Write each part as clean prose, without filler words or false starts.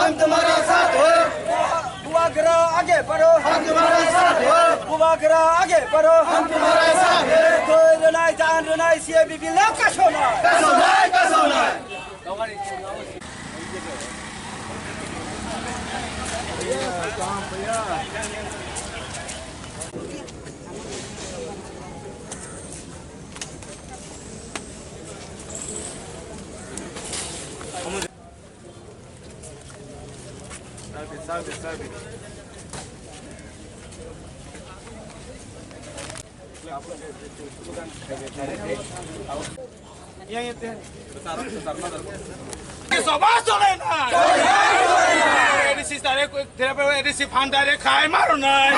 हम तुम्हारा साथ हो। बुआगरा आगे बढ़ो, हम तुम्हारा साथ हो। बुआगरा आगे बढ़ो, हम तुम्हारा साथ है। कोई लड़ाई जान लड़ाई से भी ला कसोना कसोना Sabe. Yang itu. Besar. Sobat solena. Edisi tare terape edisi pandare khai maru nai.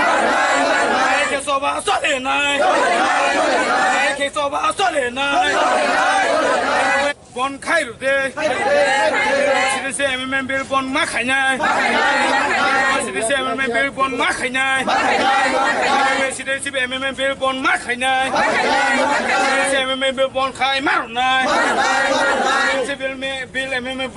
Ke sobat solena. Ke sobat solena. Bon khai ru de. Sidise MM bil bon ma khai nai. Sidise MM bil bon ma khai nai. Sidise MM bil bon ma khai nai. Sidise MM bil bon khai maru nai. Sidise bil MM